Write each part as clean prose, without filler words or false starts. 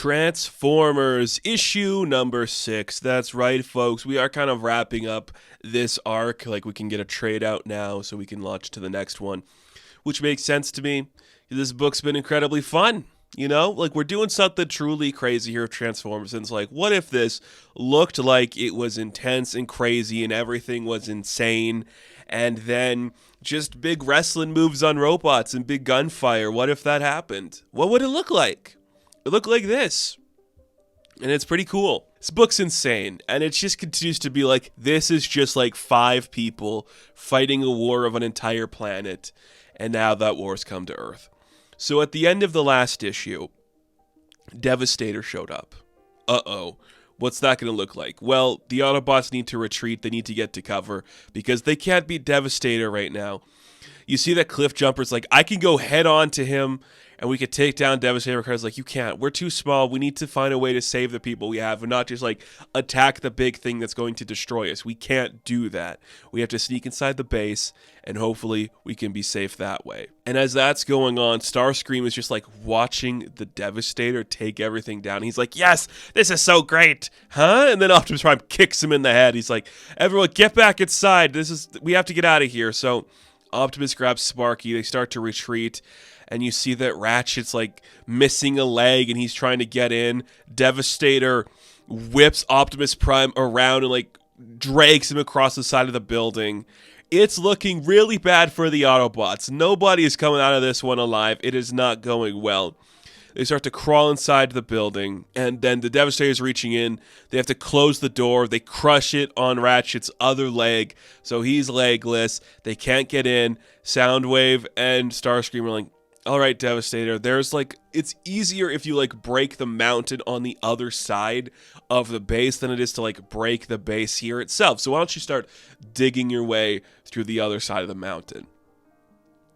Transformers issue number 6. That's right, folks. We are kind of wrapping up this arc. Like, we can get a trade out now so we can launch to the next one, which makes sense to me. This book's been incredibly fun. You know, like, we're doing something truly crazy here with Transformers. And it's like, what if this looked like it was intense and crazy and everything was insane, and then just big wrestling moves on robots and big gunfire? What if that happened? What would it look like? It looked like this. And it's pretty cool. This book's insane. And it just continues to be like, this is just like 5 people fighting a war of an entire planet. And now that war's come to Earth. So at the end of the last issue, Devastator showed up. Uh-oh. What's that going to look like? Well, the Autobots need to retreat. They need to get to cover because they can't beat Devastator right now. You see that Cliffjumper's like, I can go head on to him and we could take down Devastator. Because like, you can't. We're too small. We need to find a way to save the people we have and not just like attack the big thing that's going to destroy us. We can't do that. We have to sneak inside the base and hopefully we can be safe that way. And as that's going on, Starscream is just like watching the Devastator take everything down. He's like, yes, this is so great. Huh? And then Optimus Prime kicks him in the head. He's like, everyone get back inside. We have to get out of here. So Optimus grabs Sparky. They start to retreat. And you see that Ratchet's like missing a leg and he's trying to get in. Devastator whips Optimus Prime around and like drags him across the side of the building. It's looking really bad for the Autobots. Nobody is coming out of this one alive. It is not going well. They start to crawl inside the building, and then the Devastator's reaching in. They have to close the door. They crush it on Ratchet's other leg, so he's legless. They can't get in. Soundwave and Starscream are like, all right, Devastator, there's like, it's easier if you like break the mountain on the other side of the base than it is to like break the base here itself. So why don't you start digging your way through the other side of the mountain?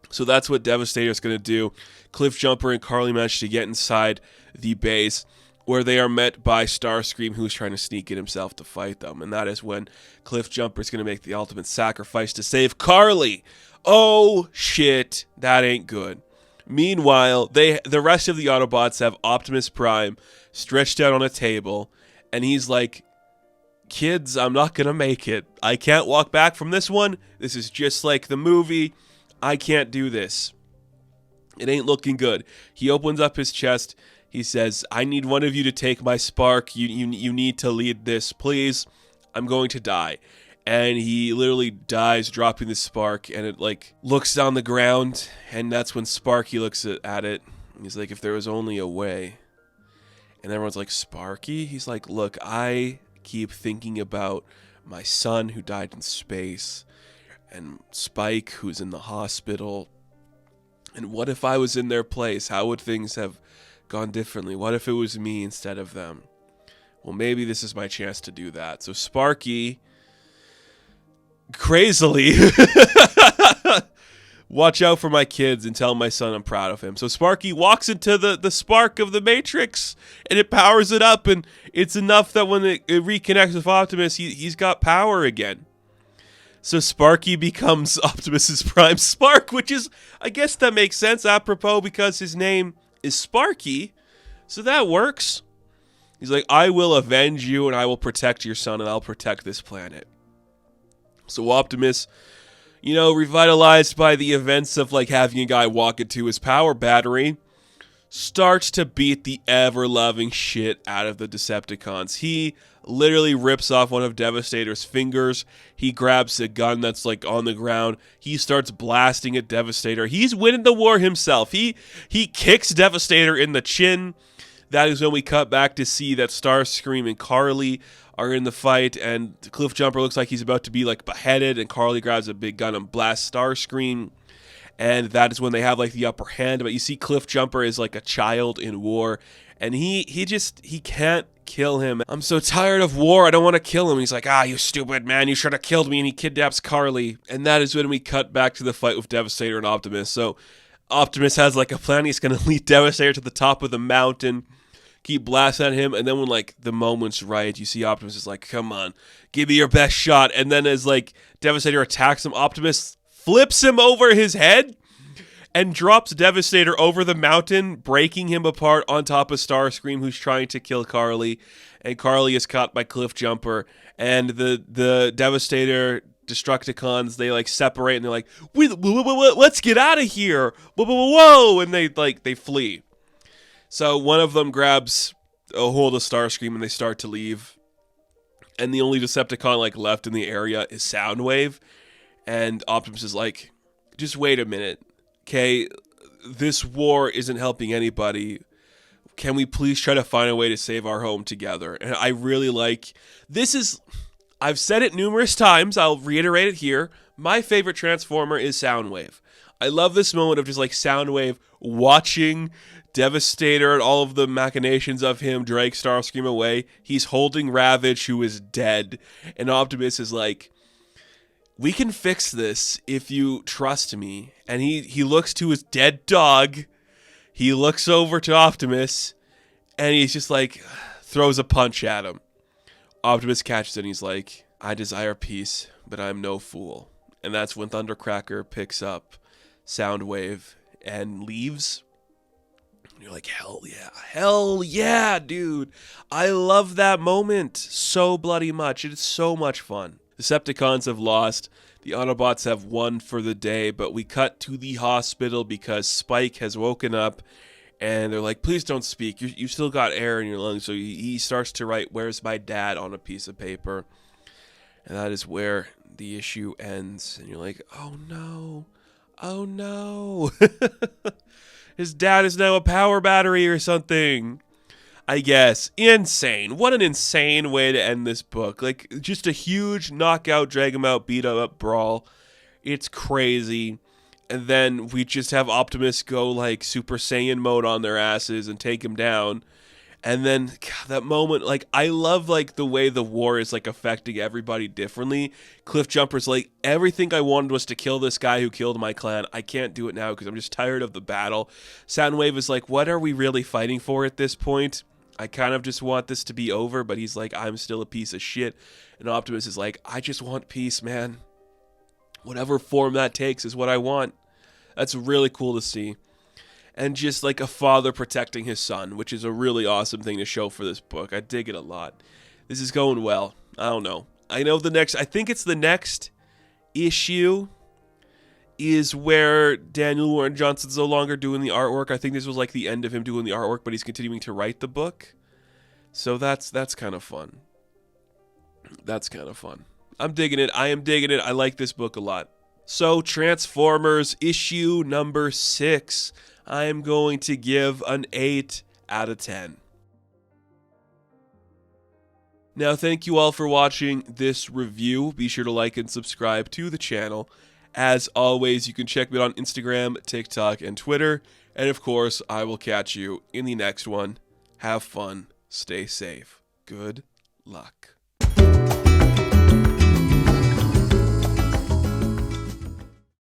So that's what Devastator's going to do. Cliffjumper and Carly manage to get inside the base, where they are met by Starscream, who's trying to sneak in himself to fight them. And that is when Cliffjumper's going to make the ultimate sacrifice to save Carly. Oh, shit. That ain't good. Meanwhile, the rest of the Autobots have Optimus Prime stretched out on a table, and he's like, kids, I'm not going to make it. I can't walk back from this one. This is just like the movie. I can't do this. It ain't looking good. He opens up his chest. He says, I need one of you to take my spark. You need to lead this, please. I'm going to die. And he literally dies, dropping the spark, and it like looks down the ground, and that's when Sparky looks at it. He's like, if there was only a way. And everyone's like, Sparky? He's like, look, I keep thinking about my son who died in space, and Spike who's in the hospital. And what if I was in their place? How would things have gone differently? What if it was me instead of them? Well, maybe this is my chance to do that. So Sparky, crazily, watch out for my kids and tell my son I'm proud of him. So Sparky walks into the spark of the Matrix, and it powers it up, and it's enough that when it reconnects with Optimus, he's got power again. So Sparky becomes Optimus's Prime Spark, which is, I guess that makes sense, apropos, because his name is Sparky, so that works. He's like, I will avenge you, and I will protect your son, and I'll protect this planet. So Optimus, revitalized by the events of like having a guy walk into his power battery, starts to beat the ever-loving shit out of the Decepticons. He literally rips off one of Devastator's fingers. He grabs a gun that's like on the ground. He starts blasting at Devastator. He's winning the war himself. He kicks Devastator in the chin. That is when we cut back to see that Starscream and Carly are in the fight, and Cliffjumper looks like he's about to be like beheaded, and Carly grabs a big gun and blasts Starscream, and that is when they have like the upper hand. But you see Cliffjumper is like a child in war, and he can't kill him. I'm so tired of war, I don't want to kill him. He's like, you stupid man, you should have killed me, and he kidnaps Carly. And that is when we cut back to the fight with Devastator and Optimus. So Optimus has like a plan. He's going to lead Devastator to the top of the mountain, keep blasting at him, and then when like the moment's right, you see Optimus is like, come on, give me your best shot. And then as like Devastator attacks him, Optimus flips him over his head, and drops Devastator over the mountain, breaking him apart on top of Starscream, who's trying to kill Carly. And Carly is caught by Cliffjumper, and the Devastator Destructicons, they like separate and they're like, let's get out of here, whoa, and they flee. So one of them grabs a hold of Starscream and they start to leave, and the only Decepticon like left in the area is Soundwave, and Optimus is like, just wait a minute, okay, this war isn't helping anybody. Can we please try to find a way to save our home together? And I really like, I've said it numerous times, I'll reiterate it here, my favorite Transformer is Soundwave. I love this moment of just like Soundwave watching Devastator and all of the machinations of him drag Starscream away. He's holding Ravage, who is dead, and Optimus is like, we can fix this if you trust me. And he looks to his dead dog, he looks over to Optimus, and he's just like, throws a punch at him. Optimus catches it and he's like, I desire peace, but I'm no fool. And that's when Thundercracker picks up Soundwave and leaves. And you're like, hell yeah, dude. I love that moment so bloody much. It is so much fun. Decepticons have lost. The Autobots have won for the day, but we cut to the hospital because Spike has woken up. And they're like, please don't speak. You still got air in your lungs. So he starts to write, where's my dad, on a piece of paper. And that is where the issue ends. And you're like, oh no. Oh no. His dad is now a power battery or something. I guess. Insane. What an insane way to end this book. Like, just a huge knockout, drag him out, beat him up brawl. It's crazy. And then we just have Optimus go like Super Saiyan mode on their asses and take him down. And then God, that moment, like, I love like the way the war is like affecting everybody differently. Cliffjumper's like, everything I wanted was to kill this guy who killed my clan. I can't do it now because I'm just tired of the battle. Soundwave is like, what are we really fighting for at this point? I kind of just want this to be over, but he's like, I'm still a piece of shit. And Optimus is like, I just want peace, man. Whatever form that takes is what I want. That's really cool to see. And just like a father protecting his son, which is a really awesome thing to show for this book. I dig it a lot. This is going well. I don't know. I think it's the next issue is where Daniel Warren Johnson's no longer doing the artwork. I think this was like the end of him doing the artwork, but he's continuing to write the book. So that's kind of fun. That's kind of fun. I'm digging it. I am digging it. I like this book a lot. So Transformers issue number 6. I am going to give an 8 out of 10. Now, thank you all for watching this review. Be sure to like and subscribe to the channel. As always, you can check me out on Instagram, TikTok, and Twitter. And of course, I will catch you in the next one. Have fun. Stay safe. Good luck.